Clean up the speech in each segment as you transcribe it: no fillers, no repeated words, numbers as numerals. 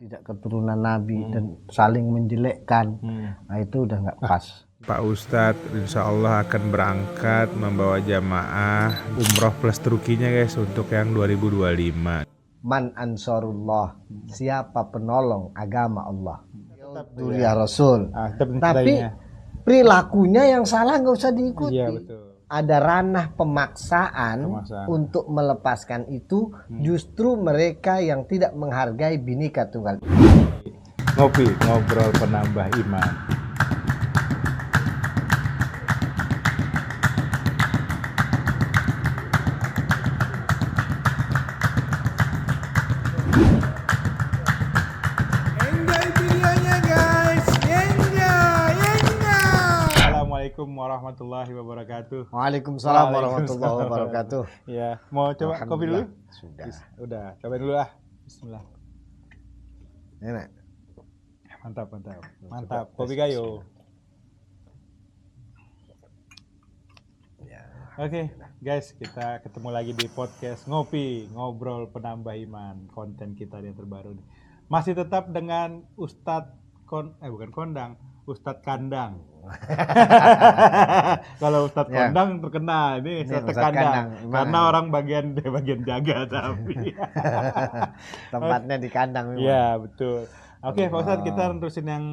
tidak keturunan Nabi dan saling menjelekkan, nah itu udah nggak pas. Pak Ustadz insya Allah akan berangkat membawa jamaah umroh plus Turkinya guys untuk yang 2025. Man ansarullah, siapa penolong agama Allah, ya Rasul. Tapi perilakunya yang salah nggak usah diikuti. Iya, betul. Ada ranah pemaksaan untuk melepaskan itu, justru mereka yang tidak menghargai Bhinneka Tunggal Ika. Ngopi, ngobrol penambah iman. Enjoy videonya guys, enjoy. Assalamualaikum warahmatullahi wabarakatuh. Waalaikumsalam warahmatullahi wabarakatuh. Ya, mau coba kopi dulu? Sudah. Udah, cobain dulu lah. Bismillah. Enak. Mantap, mantap. Mantap. Kopi kayu. Ya. Oke, guys, kita ketemu lagi di podcast Ngopi, Ngobrol Penambah Iman. Konten kita yang terbaru nih. Masih tetap dengan Ustadz bukan Kondang, Ustadz Kandang. Kalau Ustadz Kondang terkenal, ini Ustadz Kandang. Karena orang bagian jaga tapi. Tempatnya di kandang. Iya, betul. Oke, Pak Ustadz, kita terusin yang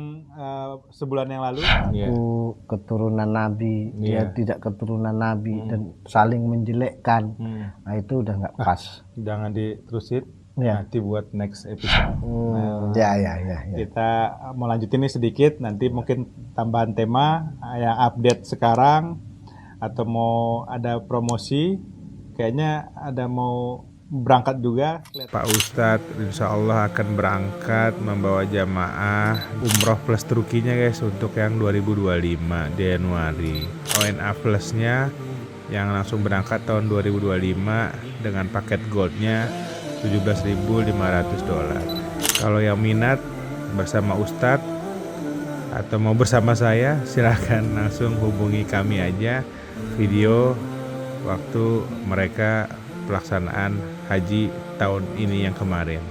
sebulan yang lalu. Aku keturunan Nabi, dia tidak keturunan Nabi dan saling menjelekkan, nah itu udah nggak pas. Jangan diterusin, Ya. nanti buat next episode. Ya. Kita mau lanjutin ini sedikit, nanti mungkin tambahan tema yang update sekarang, atau mau ada promosi, kayaknya ada mau berangkat juga. Pak Ustadz insya Allah akan berangkat membawa jamaah umroh plus Turkinya guys untuk yang 2025 di Januari. ONA plusnya yang langsung berangkat tahun 2025 dengan paket goldnya $17.500. Kalau yang minat bersama Ustadz atau mau bersama saya, silahkan langsung hubungi kami aja video waktu mereka pelaksanaan haji tahun ini yang kemarin.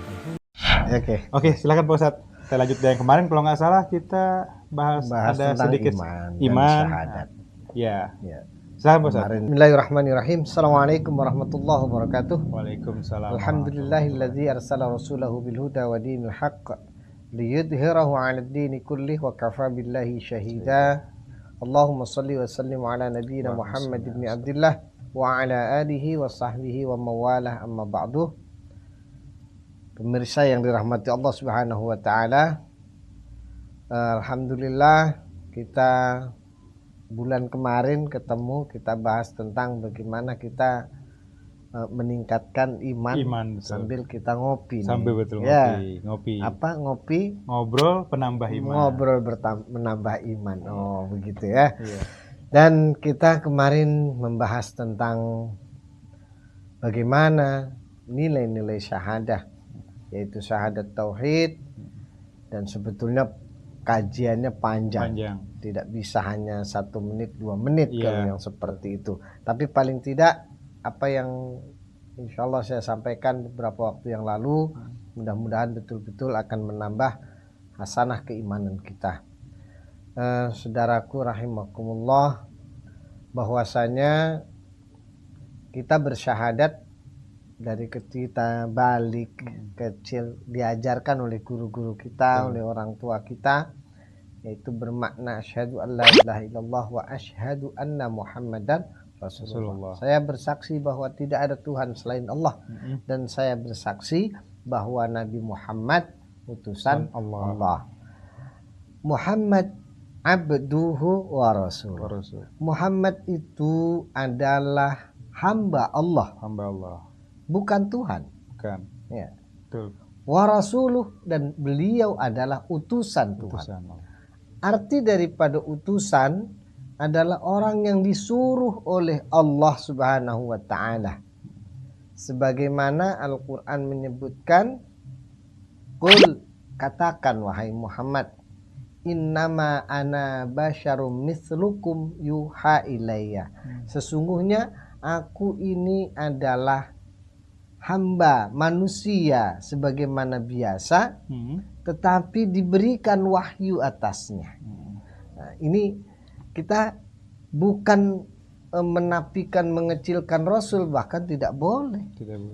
Oke, silakan Pak Ustadz. Saya lanjut dari yang kemarin. Kalau nggak salah kita bahas ada sedikit iman dan syahadat. Ya. Silakan Pak Ustadz. Bismillahirrahmanirrahim. Assalamualaikum warahmatullahi wabarakatuh. Waalaikumsalam. Alhamdulillahilladzi arsala rasulahu bil huda wa dinil haqq liyudhhirahu 'alad dini kullih wa kafa billahi syahida. Allahumma shalli wa sallim ala nabiyyina Muhammad ibn Abdullah wa ala alihi wa sahbihi wa mawalah, amma ba'du. Pemirsa yang dirahmati Allah Subhanahu wa taala, alhamdulillah kita bulan kemarin ketemu, kita bahas tentang bagaimana kita meningkatkan iman sambil kita ngopi. Sambil betul ya. ngopi. Apa ngopi? Ngobrol penambah iman. Ngobrol menambah iman. Oh, begitu ya. Iya. Dan kita kemarin membahas tentang bagaimana nilai-nilai syahadah, yaitu syahadat tauhid, dan sebetulnya kajiannya panjang. Tidak bisa hanya 1 menit 2 menit kalau yang seperti itu. Tapi paling tidak apa yang insya Allah saya sampaikan beberapa waktu yang lalu, mudah-mudahan betul-betul akan menambah hasanah keimanan kita. Saudaraku rahimakumullah, bahwasanya kita bersyahadat dari kita balik kecil diajarkan oleh guru-guru kita, oleh orang tua kita, yaitu bermakna asyhadu an la ilaha illallah wa asyhadu anna muhammadan rasulullah. Saya bersaksi bahwa tidak ada Tuhan selain Allah, dan saya bersaksi bahwa Nabi Muhammad utusan Allah. Muhammad abduhu wa rasul. Muhammad itu adalah hamba Allah. Bukan Tuhan. Ya. Betul. Wa rasuluh, dan beliau adalah utusan Tuhan. Arti daripada utusan adalah orang yang disuruh oleh Allah Subhanahu wa taala. Sebagaimana Al-Qur'an menyebutkan, qul, katakan wahai Muhammad, innama ana basyarum mislukum yuha ilayya. Sesungguhnya aku ini adalah hamba manusia sebagaimana biasa, tetapi diberikan wahyu atasnya. Nah, ini kita bukan menafikan, mengecilkan Rasul, bahkan tidak boleh.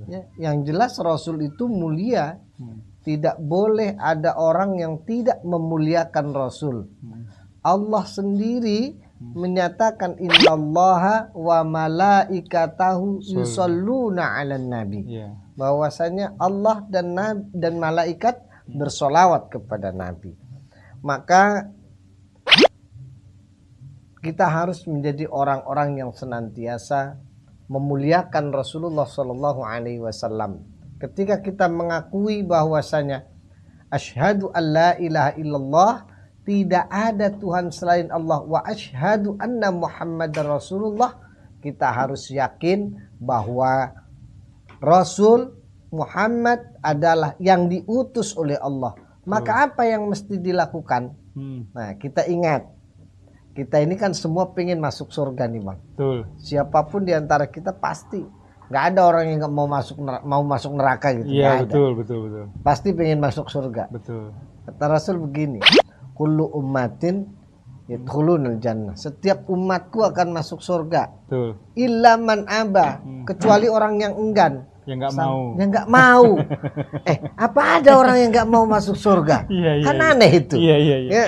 Ya, yang jelas Rasul itu mulia. Tidak boleh ada orang yang tidak memuliakan Rasul. Allah sendiri menyatakan innallaha wa malaikatahu yusholluna 'alan nabi. Bahwasanya Allah dan malaikat bersolawat kepada Nabi. Maka kita harus menjadi orang-orang yang senantiasa memuliakan Rasulullah Shallallahu Alaihi Wasallam. Ketika kita mengakui bahwasanya asyhadu an la ilaha illallah, tidak ada Tuhan selain Allah, wa asyhadu anna Muhammadar Rasulullah, kita harus yakin bahwa Rasul Muhammad adalah yang diutus oleh Allah. Maka apa yang mesti dilakukan? Nah, kita ingat, kita ini kan semua pengen masuk surga nih, Bang. Betul. Siapapun di antara kita pasti nggak ada orang yang nggak mau masuk neraka gitu. Iya, betul. Pasti pengen masuk surga. Betul. Kata Rasul begini, kullu ummatin yadkhulunal jannah. Setiap umatku akan masuk surga. Betul. Illa man aba, kecuali orang yang enggan. Yang nggak mau. Yang nggak mau. Apa ada orang yang nggak mau masuk surga? Iya, kan aneh itu. Iya. Ya,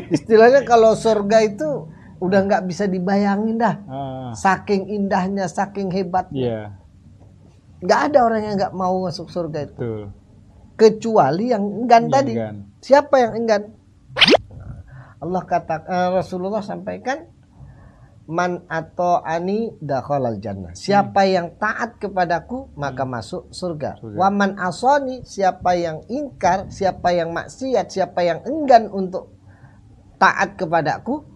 istilahnya kalau surga itu udah nggak bisa dibayangin dah. Saking indahnya, saking hebatnya. Iya. Nggak ada orang yang nggak mau masuk surga itu. Betul. Kecuali yang enggan tadi. Siapa yang enggan? Allah kata, Rasulullah sampaikan, man ata'ani dakhalal jannah. Siapa yang taat kepadaku maka masuk surga. Wa man asani, siapa yang ingkar, siapa yang maksiat, siapa yang enggan untuk taat kepadaku,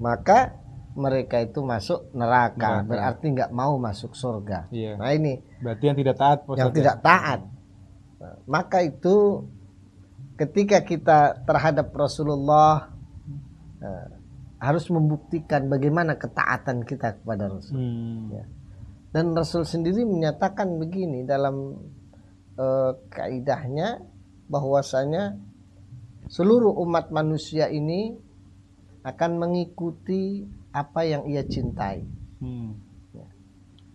maka mereka itu masuk neraka. Berarti nggak mau masuk surga. Iya. Nah ini berarti yang tidak taat. Yang tidak taat. Nah, maka itu ketika kita terhadap Rasulullah harus membuktikan bagaimana ketaatan kita kepada Rasul. Ya. Dan Rasul sendiri menyatakan begini dalam kaidahnya, bahwasanya seluruh umat manusia ini akan mengikuti apa yang ia cintai.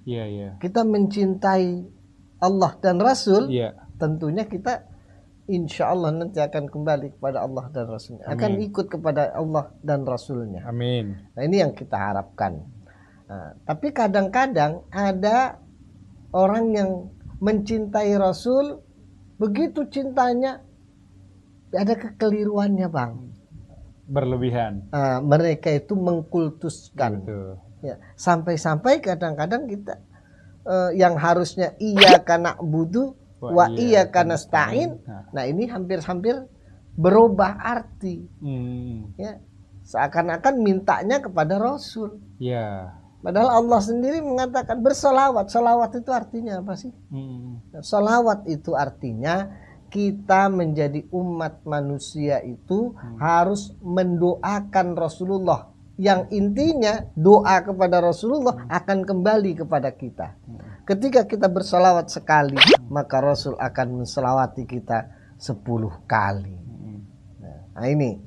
Iya. Kita mencintai Allah dan Rasul, tentunya kita insya Allah nanti akan kembali kepada Allah dan Rasulnya. Akan ikut kepada Allah dan Rasulnya. Amin. Nah ini yang kita harapkan. Nah, tapi kadang-kadang ada orang yang mencintai Rasul, begitu cintanya ada kekeliruannya, Bang. Berlebihan. Mereka itu mengkultuskan. Ya, sampai-sampai kadang-kadang kita yang harusnya iya karena budu wa iya karena stain. Nah ini hampir-hampir berubah arti. Ya, seakan-akan mintanya kepada Rasul. Ya. Padahal Allah sendiri mengatakan bersolawat. Solawat itu artinya apa sih? Solawat itu artinya kita menjadi umat manusia itu harus mendoakan Rasulullah. Yang intinya doa kepada Rasulullah akan kembali kepada kita. Ketika kita bersolawat sekali, maka Rasul akan mensolawati kita 10 kali. Nah ini,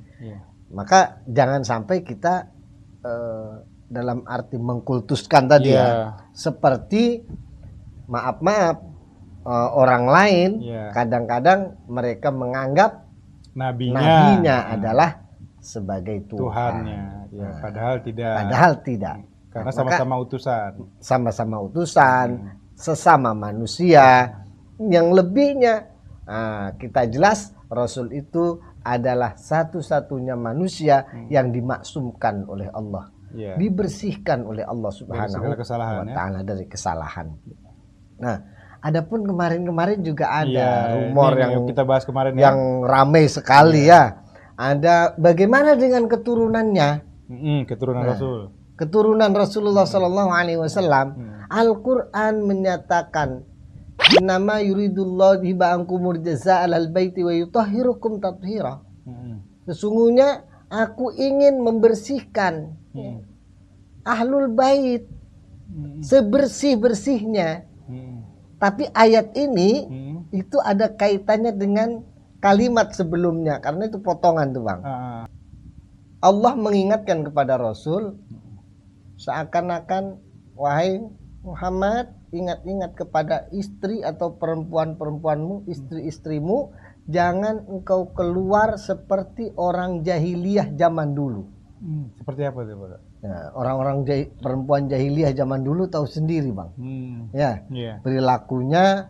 maka jangan sampai kita dalam arti mengkultuskan tadi ya, seperti maaf orang lain kadang-kadang mereka menganggap nabinya adalah sebagai Tuhannya. Ya, padahal tidak. Karena sama-sama utusan. Sama-sama utusan, sesama manusia. Yang lebihnya kita jelas Rasul itu adalah satu-satunya manusia yang dimaksumkan oleh Allah. Dibersihkan oleh Allah Subhanahu wa Ta'ala dari kesalahan. Nah, adapun kemarin-kemarin juga ada rumor yang kita bahas kemarin yang ramai sekali ya. Ada bagaimana dengan keturunannya? Keturunan Rasul. Keturunan Rasulullah Sallallahu Alaihi Wasallam. Al-Quran menyatakan, "Innama yuridullahu ba'ankumur jaza'al al-baiti wa yutahhirukum tathira." Sesungguhnya aku ingin membersihkan ahlul bait sebersih-bersihnya. Tapi ayat ini itu ada kaitannya dengan kalimat sebelumnya karena itu potongan tuh Bang. Allah mengingatkan kepada Rasul seakan-akan, wahai Muhammad, ingat-ingat kepada istri atau perempuan-perempuanmu, istri-istrimu, jangan engkau keluar seperti orang jahiliyah zaman dulu. Seperti apa tuh Pak? Ya, orang-orang perempuan jahiliyah zaman dulu tahu sendiri Bang. Ya, perilakunya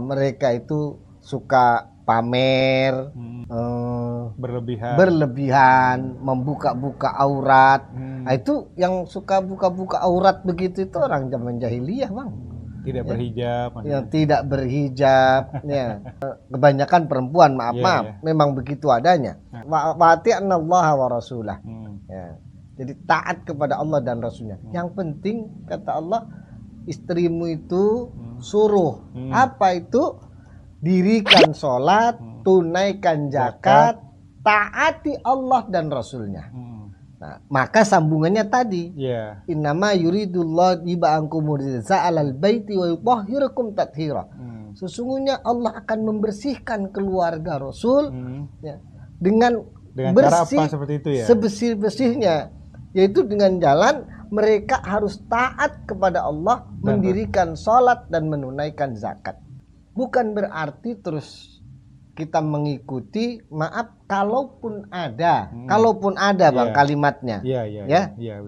mereka itu suka pamer, berlebihan, membuka-buka aurat. Nah, itu yang suka buka-buka aurat begitu itu orang zaman jahiliyah Bang. Tidak berhijab. Yang tidak berhijab. Ya. Kebanyakan perempuan, maaf, memang begitu adanya. Wa'ati'nallaha wa rasulah. Ya. Jadi taat kepada Allah dan Rasulnya. Yang penting kata Allah, istrimu itu suruh. Apa itu? Dirikan sholat, tunaikan zakat, taati Allah dan Rasulnya. Nah, maka sambungannya tadi, innama yuridullah diba'ankumur za'alal baiti wa yutahhirakum tathira. Sesungguhnya Allah akan membersihkan keluarga Rasul dengan bersih, cara apa seperti itu ya? Sebersih-bersihnya, yaitu dengan jalan mereka harus taat kepada Allah, mendirikan sholat dan menunaikan zakat. Bukan berarti terus kita mengikuti, kalaupun ada Bang kalimatnya,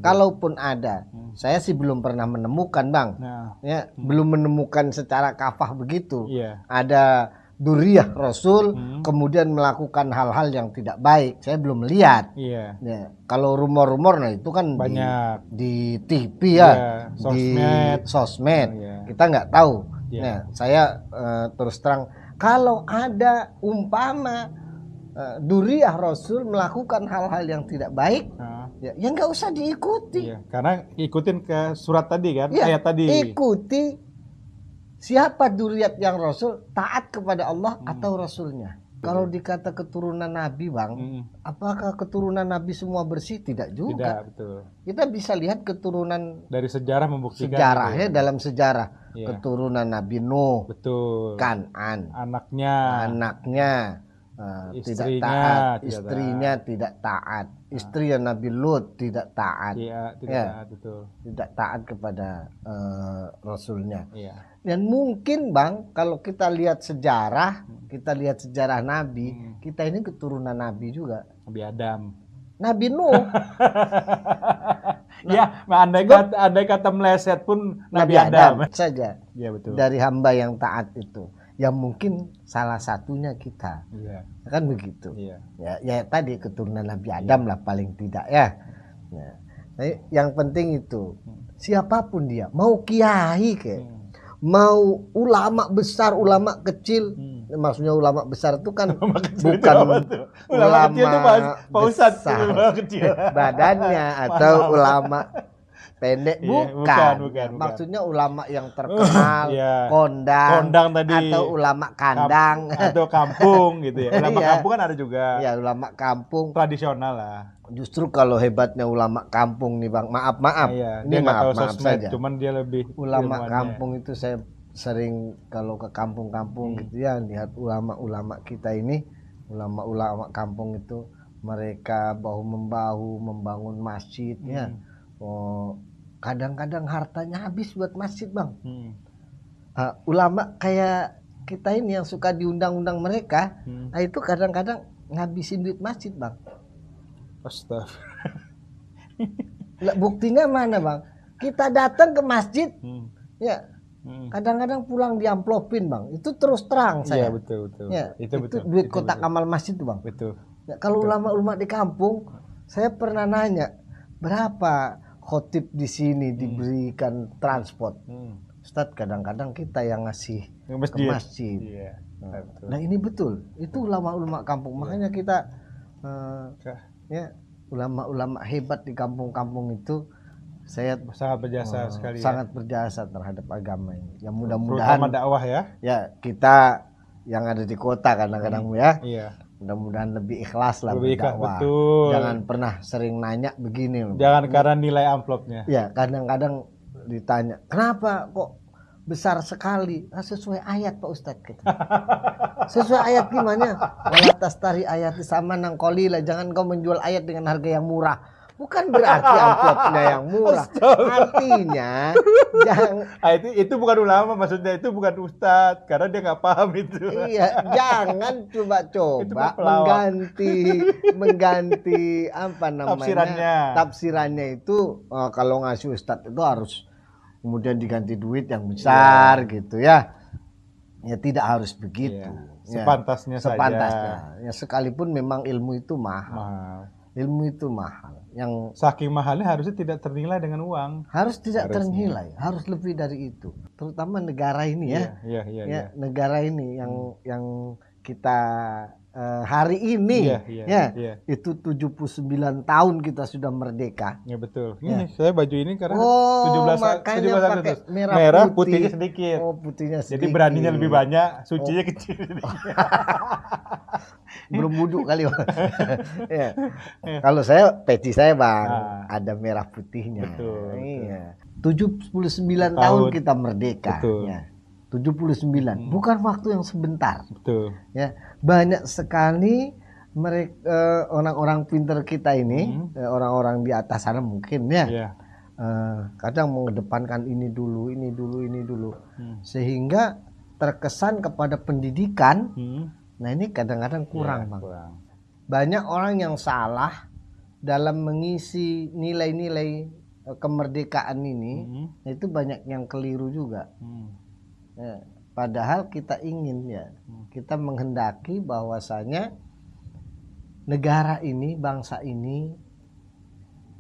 kalaupun ada, saya sih belum pernah menemukan Bang, belum menemukan secara kafah begitu, ada duriyah Rasul kemudian melakukan hal-hal yang tidak baik, saya belum melihat. Kalau rumor-rumor, nah itu kan banyak di TV di sosmed, kita nggak tahu. Nah, saya terus terang, kalau ada umpama duriyah Rasul melakukan hal-hal yang tidak baik, ya nggak usah diikuti. Karena ikutin ke surat tadi kan, ayat tadi. Ikuti siapa duriyat yang Rasul, taat kepada Allah atau Rasulnya. Kalau dikata keturunan Nabi Bang, apakah keturunan Nabi semua bersih? Tidak juga. Tidak, betul. Kita bisa lihat keturunan dari sejarah membuktikan. Sejarahnya dalam sejarah. Keturunan Nabi Nuh, betul. Kanan, anaknya tidak taat, istrinya tidak taat, istri yang Nabi Lut tidak taat, taat, betul. Tidak taat kepada Rasulnya. Dan mungkin Bang, kalau kita lihat sejarah, Nabi, kita ini keturunan Nabi juga. Nabi Adam, Nabi Nuh. Andai kata meleset pun Nabi Adam saja. Ya, betul. Dari hamba yang taat itu, yang mungkin salah satunya kita, kan begitu. Ya tadi keturunan Nabi Adam lah paling tidak ya. Yang penting itu siapapun dia, mau kiai mau ulama besar, ulama kecil, maksudnya ulama besar itu kan bukan ulama kecil itu Pak Ustadz, ulama kecil badannya atau ulama pendek, bukan. Maksudnya ulama yang terkenal, kondang tadi, atau ulama kandang atau kampung gitu ya. Ulama kampung kan ada juga. Ya, ulama kampung tradisional lah. Justru kalau hebatnya ulama kampung nih Bang, maaf. Ini maaf saja. Cuman dia lebih ulama kampung itu, saya sering kalau ke kampung-kampung gitu ya, lihat ulama-ulama kita ini, ulama-ulama kampung itu mereka bahu membahu membangun masjid ya. Kadang-kadang hartanya habis buat masjid Bang. Ulama kayak kita ini yang suka diundang-undang mereka, nah itu kadang-kadang ngabisin duit masjid Bang. Astaga. Buktinya mana Bang? Kita datang ke masjid, kadang-kadang pulang diamplopin Bang. Itu terus terang saya. Iya, betul. Ya, itu betul. Duit kotak amal masjid tuh Bang. Betul. Ya, kalau ulama-ulama di kampung, saya pernah nanya, berapa khotib di sini diberikan transport? Ustadz, kadang-kadang kita yang ngasih ke masjid. Iya, nah ini betul, itu ulama-ulama kampung. Makanya kita ulama-ulama hebat di kampung-kampung itu, saya sangat berjasa sekali. Sangat berjasa terhadap agama ini. Ya mudah-mudahan terutama dakwah ya. Ya, kita yang ada di kota kadang-kadang mudah-mudahan lebih ikhlas lah berdakwah. Betul. Jangan pernah sering nanya begini. Jangan karena nilai amplopnya. Ya, kadang-kadang ditanya, kenapa kok besar sekali. Sesuai ayat Pak Ustadz kita. Sesuai ayat gimana? Wala tastari ayat sama nang kolila. Jangan kau menjual ayat dengan harga yang murah. Bukan berarti amplopnya yang murah. Artinya itu bukan ulama, maksudnya itu bukan ustadz karena dia nggak paham itu. Iya, jangan coba-coba mengganti apa namanya tafsirannya itu. Kalau ngasih ustadz itu harus kemudian diganti duit yang besar gitu ya. Ya tidak harus begitu. Sepantasnya saja. Ya sekalipun memang ilmu itu mahal. Ilmu itu mahal. Yang saking mahalnya harusnya tidak ternilai dengan uang. Harus tidak ternilai, harus lebih dari itu. Terutama negara ini ya. Iya. Negara ini yang kita hari ini itu 79 tahun kita sudah merdeka. Ya betul. Ini saya baju ini karena 17 pakai merah putihnya sedikit. Oh, putihnya sedikit. Jadi beraninya lebih banyak, sucinya kecil. Belum wudhu kali. Ya. Kalau saya peci saya Bang ada merah putihnya. Betul. Iya. 79 tahun kita merdeka. Betul. Ya. 79. Bukan waktu yang sebentar. Betul. Ya, banyak sekali mereka orang-orang pinter kita ini, orang-orang di atas sana mungkin ya. Kadang mengedepankan ini dulu. Sehingga terkesan kepada pendidikan. Nah, ini kadang-kadang kurang, Bang. Banyak orang yang salah dalam mengisi nilai-nilai kemerdekaan ini. Itu banyak yang keliru juga. Ya, padahal kita ingin kita menghendaki bahwasanya negara ini, bangsa ini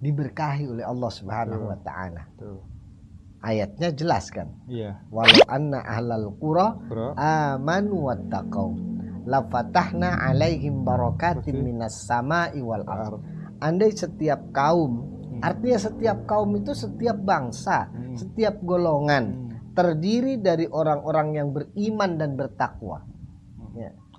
diberkahi oleh Allah Subhanahu wa taala. Ayatnya jelas kan? Walau anna ahlal qura amanu wattaqau la fatahna alaihim barakatim minas sama'i wal ardh. Andai setiap kaum, artinya setiap kaum itu setiap bangsa, setiap golongan terdiri dari orang-orang yang beriman dan bertakwa.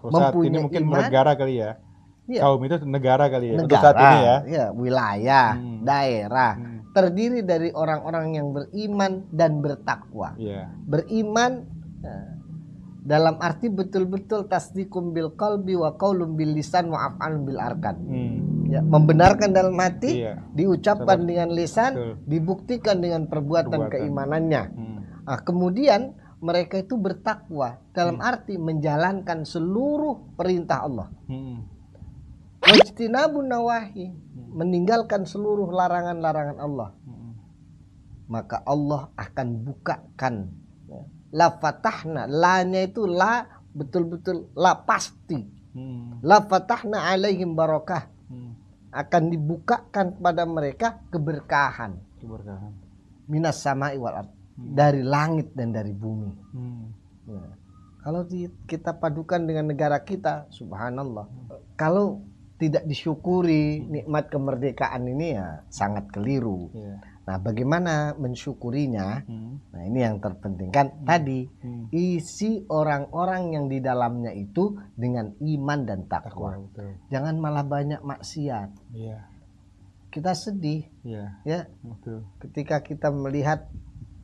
Saat ini mungkin negara kali ya. Kaum itu negara kali ya. Negara, untuk saat ini ya. Wilayah, daerah. Terdiri dari orang-orang yang beriman dan bertakwa. Beriman dalam arti betul-betul tasdiqum bil qalbi wa qaulun bil lisan wa af'alun bil arkan. Membenarkan dalam hati, diucapkan dengan lisan, dibuktikan dengan perbuatan keimanannya. Kemudian mereka itu bertakwa dalam arti menjalankan seluruh perintah Allah. Wajtinabun nawahi, meninggalkan seluruh larangan-larangan Allah. Maka Allah akan bukakan. La fatahna, la-nya itu la betul-betul la pasti. La fatahna alaihim barakah. Akan dibukakan kepada mereka keberkahan. Minas sama'i wal ardh. Dari langit dan dari bumi. Kalau kita padukan dengan negara kita, subhanallah. Kalau tidak disyukuri nikmat kemerdekaan ini ya sangat keliru. Nah, bagaimana mensyukurinya? Nah, ini yang terpenting kan tadi isi orang-orang yang di dalamnya itu dengan iman dan takwa. Jangan malah banyak maksiat. Kita sedih. Ya. Ketika kita melihat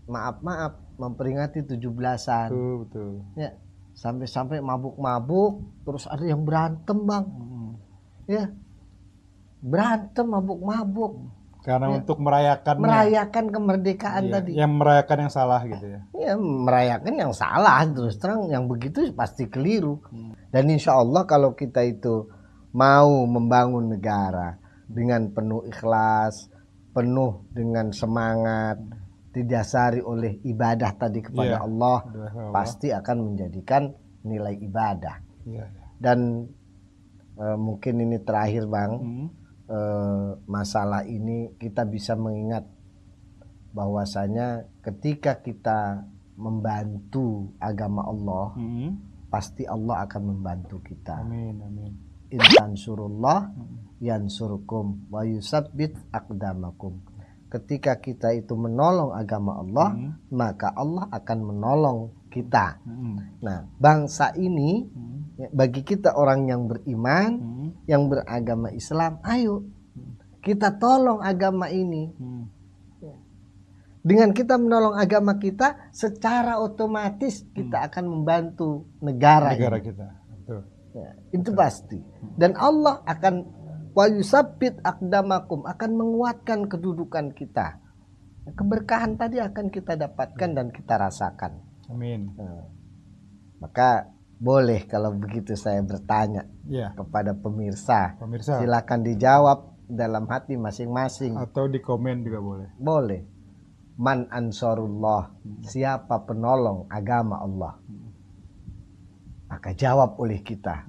maaf memperingati 17-an. Betul. Ya, sampai mabuk-mabuk, terus ada yang berantem, Bang. Ya. Berantem mabuk-mabuk. Karena untuk merayakan kemerdekaan tadi. Yang merayakan yang salah gitu ya. Ya, merayakan yang salah, terus terang yang begitu pasti keliru. Dan insya Allah kalau kita itu mau membangun negara dengan penuh ikhlas, penuh dengan semangat, didasari oleh ibadah tadi kepada Allah, pasti akan menjadikan nilai ibadah. Dan mungkin ini terakhir Bang, masalah ini kita bisa mengingat bahwasanya ketika kita membantu agama Allah, pasti Allah akan membantu kita. Amin. In tansurullah yansurkum wa yusabbit aqdamakum. Ketika kita itu menolong agama Allah, maka Allah akan menolong kita. Nah, bangsa ini bagi kita orang yang beriman, yang beragama Islam, ayo kita tolong agama ini. Dengan kita menolong agama kita, secara otomatis kita akan membantu negara ini. kita. Betul. Ya, itu pasti. Dan Allah akan wa yusabbit aqdamakum, akan menguatkan kedudukan kita. Keberkahan tadi akan kita dapatkan dan kita rasakan. Amin. Maka boleh kalau begitu saya bertanya kepada pemirsa. Silakan dijawab dalam hati masing-masing. Atau di komen juga boleh. Boleh. Man ansarullah, siapa penolong agama Allah? Maka jawab oleh kita.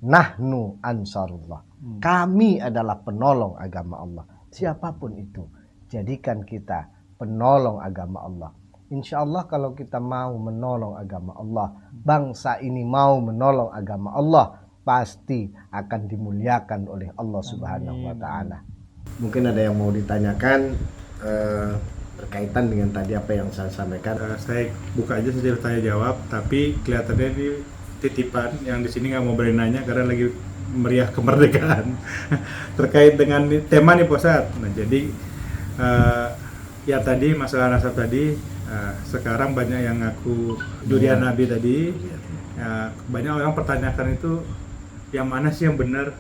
Nahnu ansarullah. Kami adalah penolong agama Allah. Siapapun itu, jadikan kita penolong agama Allah. Insya Allah kalau kita mau menolong agama Allah, bangsa ini mau menolong agama Allah, pasti akan dimuliakan oleh Allah Subhanahu wa Ta'ala. Mungkin ada yang mau ditanyakan berkaitan dengan tadi apa yang saya sampaikan. Saya buka aja saja tanya jawab, tapi kelihatannya ini titipan yang di sini nggak mau berani nanya karena lagi meriah kemerdekaan terkait dengan tema nih Pak Ustadz. Nah jadi ya tadi masalah nasab tadi, sekarang banyak yang ngaku durian Nabi tadi. Banyak orang pertanyakan itu yang mana sih yang benar,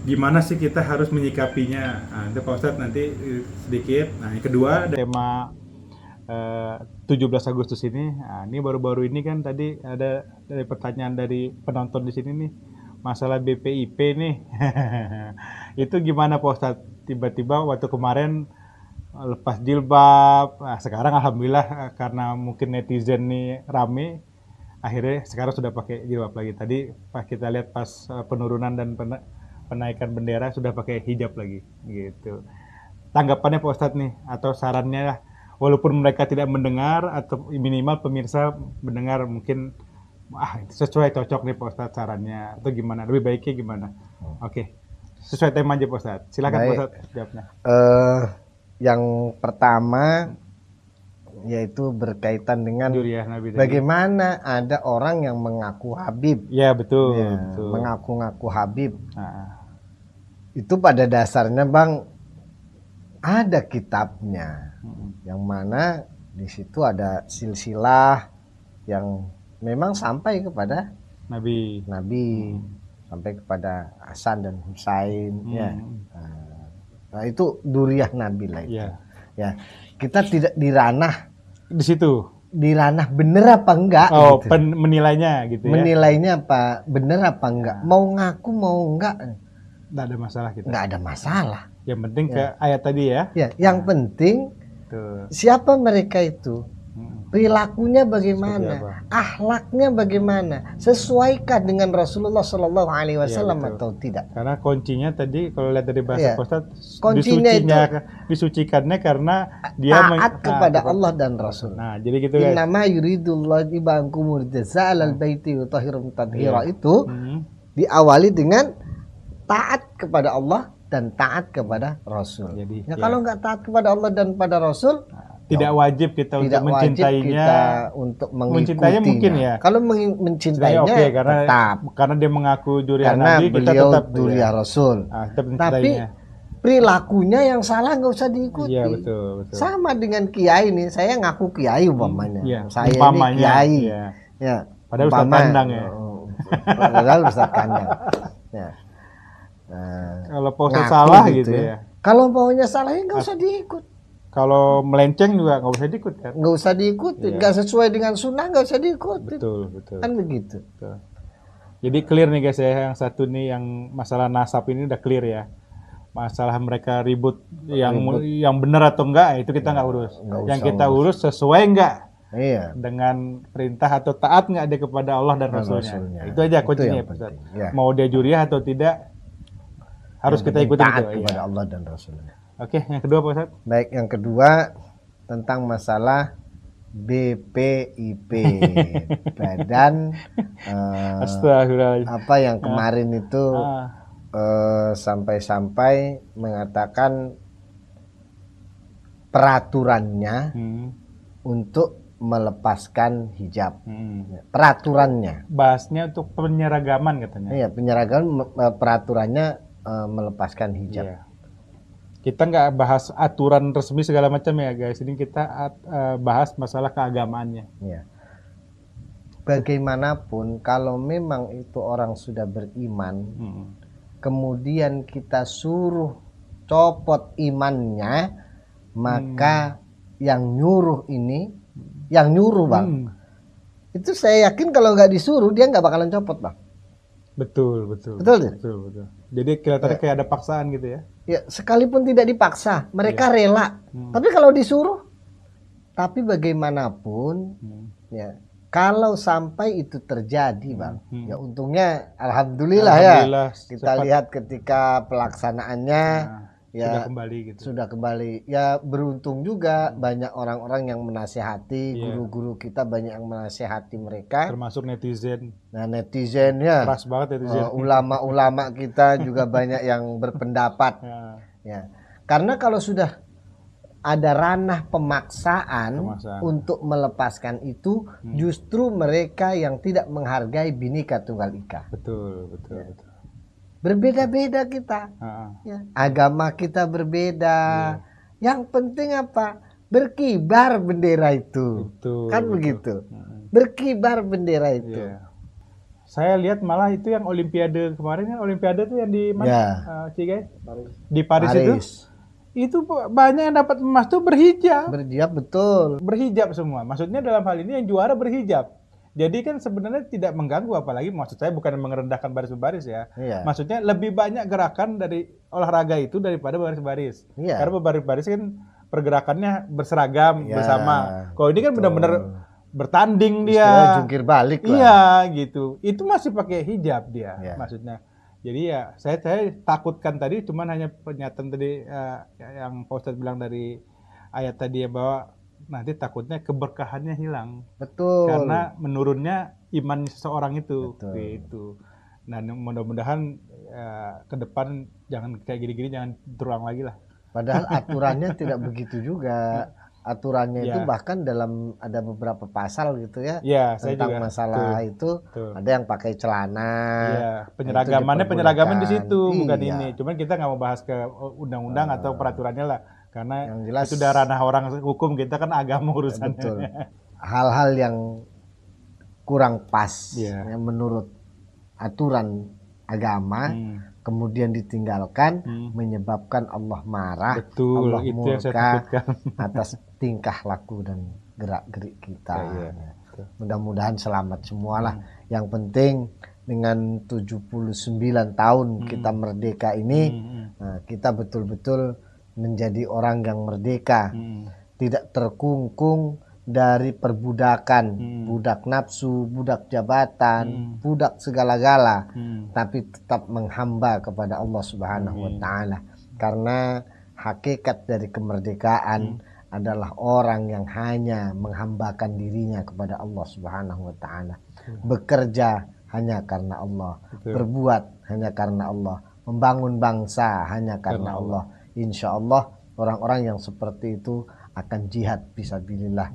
gimana sih kita harus menyikapinya. Nanti Pak Ustadz nanti sedikit. Nah yang kedua tema 17 Agustus ini, ini baru-baru ini kan tadi ada dari pertanyaan dari penonton di sini nih, masalah BPIP nih. Itu gimana Pak Ustadz? Tiba-tiba waktu kemarin lepas jilbab, sekarang alhamdulillah karena mungkin netizen nih rame, akhirnya sekarang sudah pakai jilbab lagi. Tadi pas kita lihat pas penurunan dan penaikan bendera sudah pakai hijab lagi gitu. Tanggapannya Pak Ustadz nih, atau sarannya lah, walaupun mereka tidak mendengar atau minimal pemirsa mendengar, mungkin sesuai cocok nih Pak Ustadz sarannya atau gimana, lebih baiknya gimana? Oke. Sesuai tema aja Pak Ustadz. Silakan Pak Ustadz jawabnya. Yang pertama yaitu berkaitan dengan bagaimana ada orang yang mengaku Habib. Ya betul. Betul. Mengaku-ngaku Habib. Itu pada dasarnya Bang ada kitabnya, yang mana di situ ada silsilah yang memang sampai kepada Nabi, sampai kepada Hasan dan Husain. Nah itu duriah Nabi lah itu. Ya, kita tidak di ranah di situ. Di ranah bener apa enggak? Gitu. Menilainya gitu ya. Menilainya apa bener apa enggak? Mau ngaku mau enggak? Nggak ada masalah kita. Nggak ada masalah. Yang penting ke ayat tadi ya. Yang penting siapa mereka itu, perilakunya bagaimana, akhlaknya bagaimana, sesuaikah dengan Rasulullah Shallallahu Alaihi Wasallam atau tidak? Karena kuncinya tadi kalau lihat dari bahasa Ustadz, kuncinya disucikannya karena dia taat kepada Allah dan Rasul. Nah jadi gitu guys. Innama yuridullah ibangkumul jaza alal baiti wa tahirum tadhira itu diawali dengan taat kepada Allah dan taat kepada Rasul. Jadi, kalau nggak taat kepada Allah dan pada Rasul, tidak wajib kita untuk mencintainya, untuk mencintainya mungkin ya. Kalau mencintainya karena dia mengaku durian Nabi, kita tetap durian Rasul. Tapi perilakunya yang salah nggak usah diikuti. Iya betul. Sama dengan kiai nih, saya ngaku kiai umpamanya. Saya ini kiai. Ya. Padahal Ustaz kandang ya. Padahal Ustaz kandang. Ya. Kalau Pak salah gitu ya. Kalau maunya salah ya nggak usah diikut. Kalau melenceng juga nggak usah diikut kan? Nggak usah diikuti, nggak sesuai dengan sunnah nggak usah diikuti. Betul. Kan begitu. Betul. Jadi clear nih guys ya, yang satu nih yang masalah nasab ini udah clear ya. Masalah mereka ribut yang benar atau enggak itu kita nggak urus. Yang kita urus sesuai enggak dengan perintah atau taat nggak dia kepada Allah dan Rasulnya. Itu aja kuncinya Pak. Mau dia juriah atau tidak, harus kita ikuti taat kepada Allah dan Rasulnya. Oke, yang kedua Pak Ustaz. Baik, yang kedua tentang masalah BPIP, Badan apa yang kemarin itu sampai-sampai mengatakan peraturannya untuk melepaskan hijab. Peraturannya. Bahasnya untuk penyeragaman katanya. Iya, penyeragaman peraturannya melepaskan hijab. Kita nggak bahas aturan resmi segala macam ya guys. Ini kita bahas masalah keagamaannya. Ya. Bagaimanapun kalau memang itu orang sudah beriman, kemudian kita suruh copot imannya, maka yang nyuruh ini, yang nyuruh bang, itu saya yakin kalau nggak disuruh dia nggak bakalan copot bang. Betul. Jadi kelihatannya kayak ada paksaan gitu ya. Ya, sekalipun tidak dipaksa, mereka rela. Tapi kalau disuruh, tapi bagaimanapun, ya kalau sampai itu terjadi, bang, ya untungnya, alhamdulillah ya. Kita lihat ketika pelaksanaannya, ya sudah kembali. Ya beruntung juga banyak orang-orang yang menasihati, guru-guru kita banyak yang menasihati mereka. Termasuk netizen. Nah netizen ya. Keras banget netizen. Ulama-ulama kita juga banyak yang berpendapat. Ya, karena kalau sudah ada ranah pemaksaan untuk melepaskan itu, justru mereka yang tidak menghargai Bhinneka Tunggal Ika. Betul. Berbeda-beda kita, ya. Agama kita berbeda. Yang penting apa? Berkibar bendera itu, kan begitu. Berkibar bendera itu. Saya lihat malah itu yang Olimpiade kemarin kan, Olimpiade itu yang di mana, guys? Di Paris itu banyak yang dapat emas tuh berhijab. Betul. Berhijab semua. Maksudnya dalam hal ini yang juara berhijab. Jadi kan sebenarnya tidak mengganggu, apalagi maksud saya bukan merendahkan baris-baris ya. Maksudnya lebih banyak gerakan dari olahraga itu daripada baris-baris. Karena baris-baris kan pergerakannya berseragam bersama. Kalau ini kan benar-benar bertanding dia. Jungkir balik lah. Iya gitu. Itu masih pakai hijab dia maksudnya. Jadi ya saya takutkan tadi cuman hanya pernyataan tadi yang Pak Ustadz bilang dari ayat tadi ya, bahwa nanti takutnya keberkahannya hilang. Betul. Karena menurunnya iman seseorang itu. Gitu. Nah mudah-mudahan ke depan jangan kayak gini-gini, jangan terulang lagi lah. Padahal aturannya tidak begitu juga. Aturannya itu bahkan dalam ada beberapa pasal gitu ya, tentang masalah itu. Ada yang pakai celana. Penyeragaman di situ, bukan ini. Cuman kita nggak mau bahas ke undang-undang atau peraturannya lah. Karena yang jelas, itu udah ranah orang hukum, kita kan agama urusannya. Betul. Hal-hal yang kurang pas yang menurut aturan agama kemudian ditinggalkan menyebabkan Allah marah, Allah murka atas tingkah laku dan gerak-gerik kita. Mudah-mudahan selamat semualah. Yang penting dengan 79 tahun kita merdeka ini, kita betul-betul menjadi orang yang merdeka, tidak terkungkung dari perbudakan, budak nafsu, budak jabatan, budak segala-gala, tapi tetap menghamba kepada Allah Subhanahu wa Ta'ala. Karena hakikat dari kemerdekaan adalah orang yang hanya menghambakan dirinya kepada Allah Subhanahu wa Ta'ala, bekerja hanya karena Allah, berbuat hanya karena Allah, membangun bangsa hanya karena Allah. Insya Allah orang-orang yang seperti itu akan jihad fisabilillah,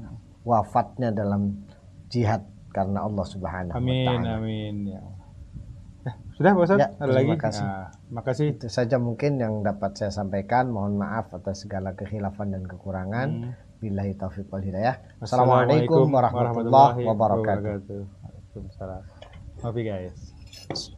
wafatnya dalam jihad karena Allah Subhanahu wa Ta'ala. Amin. Ya. Sudah Pak Ustadz? Ada lagi? Makasih. Itu saja mungkin yang dapat saya sampaikan. Mohon maaf atas segala kekhilafan dan kekurangan. Billahi taufiq wal hidayah. Assalamualaikum warahmatullahi wabarakatuh. Waalaikumsalam. Maaf guys.